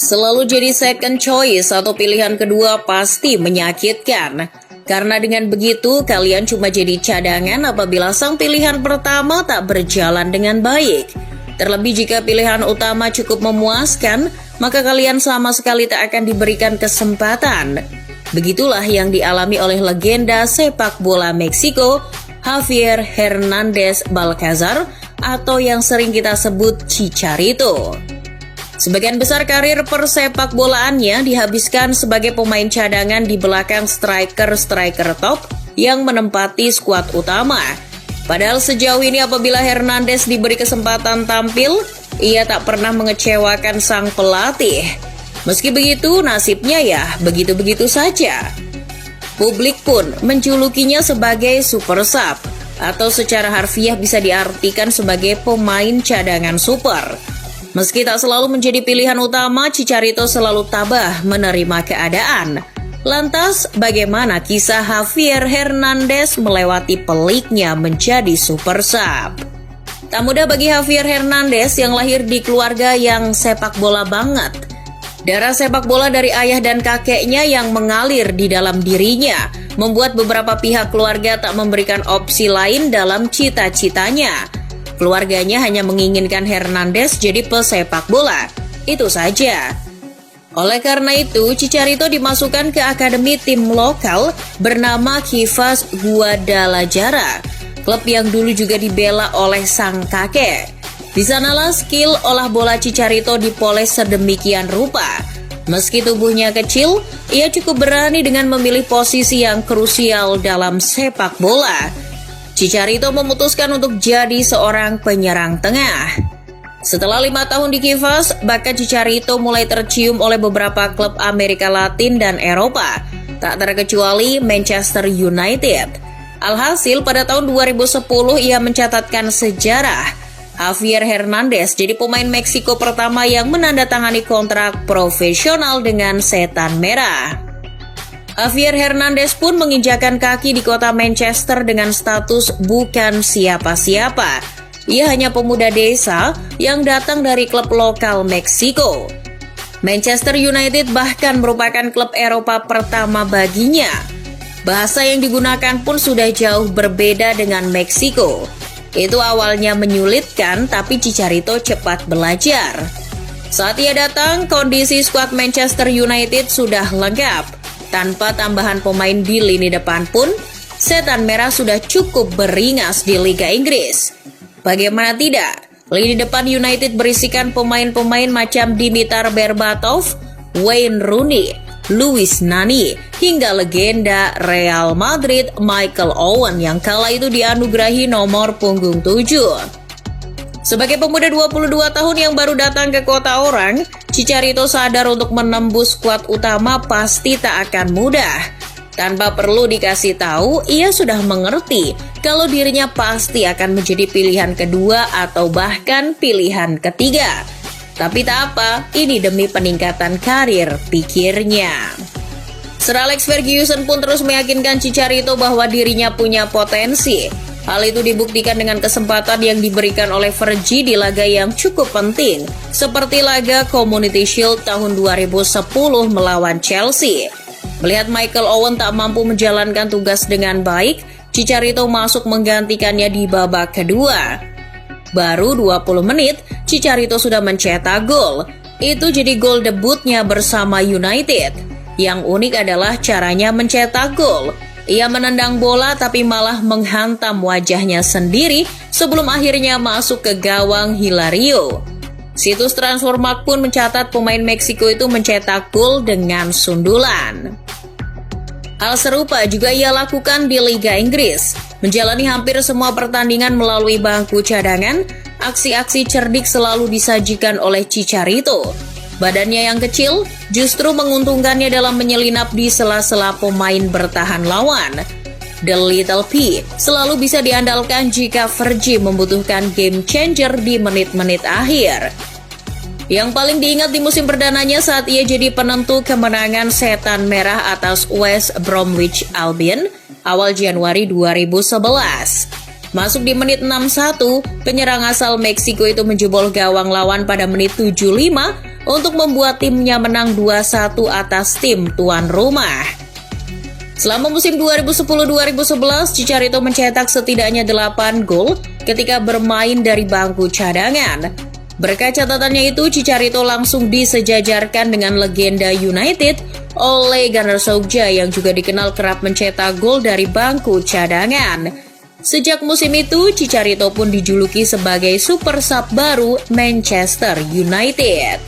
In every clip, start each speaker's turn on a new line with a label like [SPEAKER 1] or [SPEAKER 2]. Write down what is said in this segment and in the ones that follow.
[SPEAKER 1] Selalu jadi second choice atau pilihan kedua pasti menyakitkan. Karena dengan begitu kalian cuma jadi cadangan apabila sang pilihan pertama tak berjalan dengan baik. Terlebih jika pilihan utama cukup memuaskan, maka kalian sama sekali tak akan diberikan kesempatan. Begitulah yang dialami oleh legenda sepak bola Meksiko, Javier Hernández Balcázar, atau yang sering kita sebut Chicharito. Sebagian besar karir persepak bolaannya dihabiskan sebagai pemain cadangan di belakang striker-striker top yang menempati skuad utama. Padahal sejauh ini apabila Hernandez diberi kesempatan tampil, ia tak pernah mengecewakan sang pelatih. Meski begitu, nasibnya ya begitu-begitu saja. Publik pun menjulukinya sebagai super sub, atau secara harfiah bisa diartikan sebagai pemain cadangan super. Meski tak selalu menjadi pilihan utama, Chicharito selalu tabah menerima keadaan. Lantas, bagaimana kisah Javier Hernández melewati peliknya menjadi super sub? Tak mudah bagi Javier Hernández yang lahir di keluarga yang sepak bola banget. Darah sepak bola dari ayah dan kakeknya yang mengalir di dalam dirinya, membuat beberapa pihak keluarga tak memberikan opsi lain dalam cita-citanya. Keluarganya hanya menginginkan Hernandez jadi pesepak bola. Itu saja. Oleh karena itu, Chicharito dimasukkan ke akademi tim lokal bernama Chivas Guadalajara, klub yang dulu juga dibela oleh sang kakek. Di sanalah skill olah bola Chicharito dipoles sedemikian rupa. Meski tubuhnya kecil, ia cukup berani dengan memilih posisi yang krusial dalam sepak bola. Chicharito memutuskan untuk jadi seorang penyerang tengah. Setelah 5 tahun di Chivas, bakat Chicharito mulai tercium oleh beberapa klub Amerika Latin dan Eropa, tak terkecuali Manchester United. Alhasil pada tahun 2010 ia mencatatkan sejarah. Javier Hernández jadi pemain Meksiko pertama yang menandatangani kontrak profesional dengan Setan Merah. Javier Hernández pun menginjakan kaki di kota Manchester dengan status bukan siapa-siapa. Ia hanya pemuda desa yang datang dari klub lokal Meksiko. Manchester United bahkan merupakan klub Eropa pertama baginya. Bahasa yang digunakan pun sudah jauh berbeda dengan Meksiko. Itu awalnya menyulitkan, tapi Chicharito cepat belajar. Saat ia datang, kondisi skuad Manchester United sudah lengkap. Tanpa tambahan pemain di lini depan pun, Setan Merah sudah cukup beringas di Liga Inggris. Bagaimana tidak, lini depan United berisikan pemain-pemain macam Dimitar Berbatov, Wayne Rooney, Luis Nani, hingga legenda Real Madrid Michael Owen yang kala itu dianugerahi nomor punggung 7. Sebagai pemuda 22 tahun yang baru datang ke kota orang, Chicharito sadar untuk menembus skuad utama pasti tak akan mudah. Tanpa perlu dikasih tahu, ia sudah mengerti kalau dirinya pasti akan menjadi pilihan kedua atau bahkan pilihan ketiga. Tapi tak apa, ini demi peningkatan karir, pikirnya. Sir Alex Ferguson pun terus meyakinkan Chicharito bahwa dirinya punya potensi. Hal itu dibuktikan dengan kesempatan yang diberikan oleh Fergie di laga yang cukup penting, seperti laga Community Shield tahun 2010 melawan Chelsea. Melihat Michael Owen tak mampu menjalankan tugas dengan baik, Chicharito masuk menggantikannya di babak kedua. Baru 20 menit, Chicharito sudah mencetak gol. Itu jadi gol debutnya bersama United. Yang unik adalah caranya mencetak gol. Ia menendang bola tapi malah menghantam wajahnya sendiri sebelum akhirnya masuk ke gawang Hilario. Situs Transfermarkt pun mencatat pemain Meksiko itu mencetak gol dengan sundulan. Hal serupa juga ia lakukan di Liga Inggris. Menjalani hampir semua pertandingan melalui bangku cadangan, aksi-aksi cerdik selalu disajikan oleh Chicharito. Badannya yang kecil justru menguntungkannya dalam menyelinap di sela-sela pemain bertahan lawan. The Little P selalu bisa diandalkan jika Fergie membutuhkan game changer di menit-menit akhir. Yang paling diingat di musim perdananya saat ia jadi penentu kemenangan Setan Merah atas West Bromwich Albion awal Januari 2011. Masuk di menit 61, penyerang asal Meksiko itu menjebol gawang lawan pada menit 75 untuk membuat timnya menang 2-1 atas tim tuan rumah. Selama musim 2010-2011, Chicharito mencetak setidaknya 8 gol ketika bermain dari bangku cadangan. Berkat catatannya itu, Chicharito langsung disejajarkan dengan legenda United, Ole Gunnar Solskjaer, yang juga dikenal kerap mencetak gol dari bangku cadangan. Sejak musim itu, Chicharito pun dijuluki sebagai super sub baru Manchester United.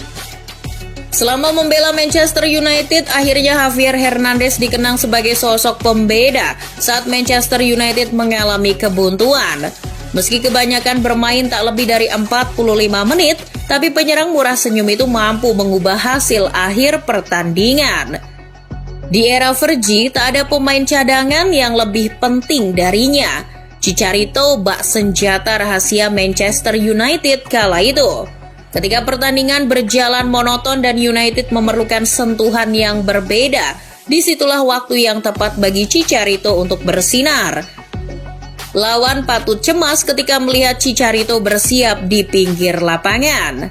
[SPEAKER 1] Selama membela Manchester United, akhirnya Javier Hernandez dikenang sebagai sosok pembeda saat Manchester United mengalami kebuntuan. Meski kebanyakan bermain tak lebih dari 45 menit, tapi penyerang murah senyum itu mampu mengubah hasil akhir pertandingan. Di era Fergie, tak ada pemain cadangan yang lebih penting darinya. Chicharito bak senjata rahasia Manchester United kala itu. Ketika pertandingan berjalan monoton dan United memerlukan sentuhan yang berbeda, disitulah waktu yang tepat bagi Chicharito untuk bersinar. Lawan patut cemas ketika melihat Chicharito bersiap di pinggir lapangan.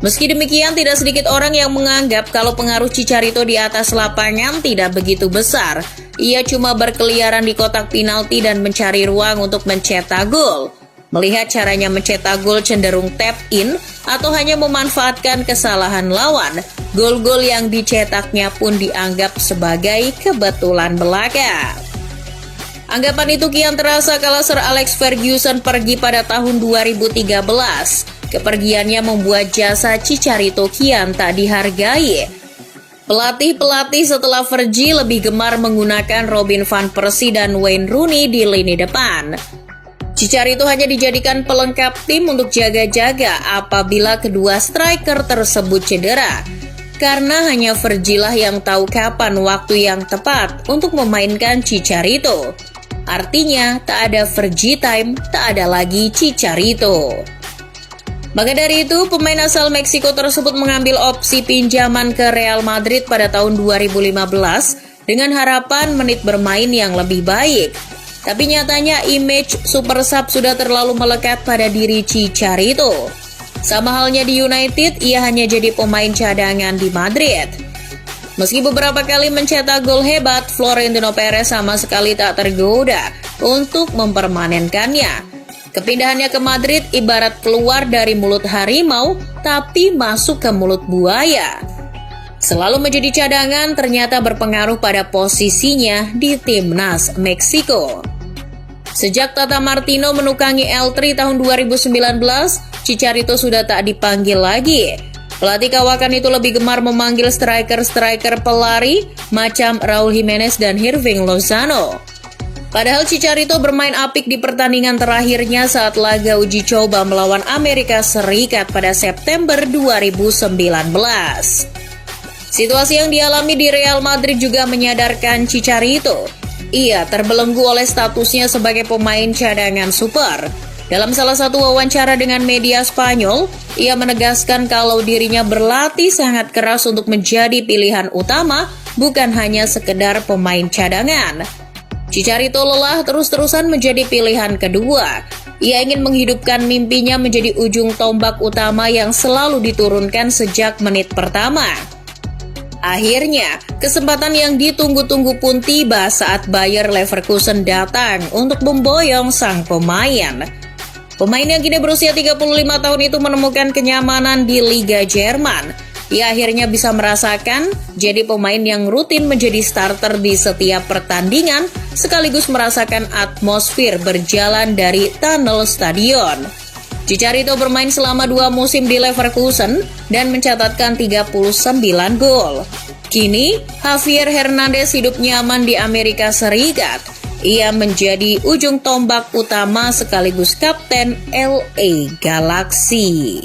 [SPEAKER 1] Meski demikian, tidak sedikit orang yang menganggap kalau pengaruh Chicharito di atas lapangan tidak begitu besar. Ia cuma berkeliaran di kotak penalti dan mencari ruang untuk mencetak gol. Melihat caranya mencetak gol cenderung tap in atau hanya memanfaatkan kesalahan lawan, gol-gol yang dicetaknya pun dianggap sebagai kebetulan belaka. Anggapan itu kian terasa kala Sir Alex Ferguson pergi pada tahun 2013. Kepergiannya membuat jasa Chicharito kian tak dihargai. Pelatih-pelatih setelah Fergie lebih gemar menggunakan Robin van Persie dan Wayne Rooney di lini depan. Chicharito hanya dijadikan pelengkap tim untuk jaga-jaga apabila kedua striker tersebut cedera. Karena hanya Fergie lah yang tahu kapan waktu yang tepat untuk memainkan Chicharito. Artinya, tak ada Fergie time, tak ada lagi Chicharito. Maka dari itu, pemain asal Meksiko tersebut mengambil opsi pinjaman ke Real Madrid pada tahun 2015 dengan harapan menit bermain yang lebih baik. Tapi nyatanya image super sub sudah terlalu melekat pada diri Chicharito. Sama halnya di United, ia hanya jadi pemain cadangan di Madrid. Meski beberapa kali mencetak gol hebat, Florentino Perez sama sekali tak tergoda untuk mempermanenkannya. Kepindahannya ke Madrid ibarat keluar dari mulut harimau, tapi masuk ke mulut buaya. Selalu menjadi cadangan ternyata berpengaruh pada posisinya di timnas Meksiko. Sejak Tata Martino menukangi L3 tahun 2019, Chicharito sudah tak dipanggil lagi. Pelatih kawakan itu lebih gemar memanggil striker-striker pelari macam Raul Jimenez dan Hirving Lozano. Padahal Chicharito bermain apik di pertandingan terakhirnya saat laga uji coba melawan Amerika Serikat pada September 2019. Situasi yang dialami di Real Madrid juga menyadarkan Chicharito. Ia terbelenggu oleh statusnya sebagai pemain cadangan super. Dalam salah satu wawancara dengan media Spanyol, ia menegaskan kalau dirinya berlatih sangat keras untuk menjadi pilihan utama, bukan hanya sekedar pemain cadangan. Chicharito lelah terus-terusan menjadi pilihan kedua. Ia ingin menghidupkan mimpinya menjadi ujung tombak utama yang selalu diturunkan sejak menit pertama. Akhirnya, kesempatan yang ditunggu-tunggu pun tiba saat Bayer Leverkusen datang untuk memboyong sang pemain. Pemain yang kini berusia 35 tahun itu menemukan kenyamanan di Liga Jerman. Ia akhirnya bisa merasakan jadi pemain yang rutin menjadi starter di setiap pertandingan, sekaligus merasakan atmosfer berjalan dari tunnel stadion. Chicharito bermain selama 2 musim di Leverkusen dan mencatatkan 39 gol. Kini, Javier Hernandez hidup nyaman di Amerika Serikat. Ia menjadi ujung tombak utama sekaligus kapten LA Galaxy.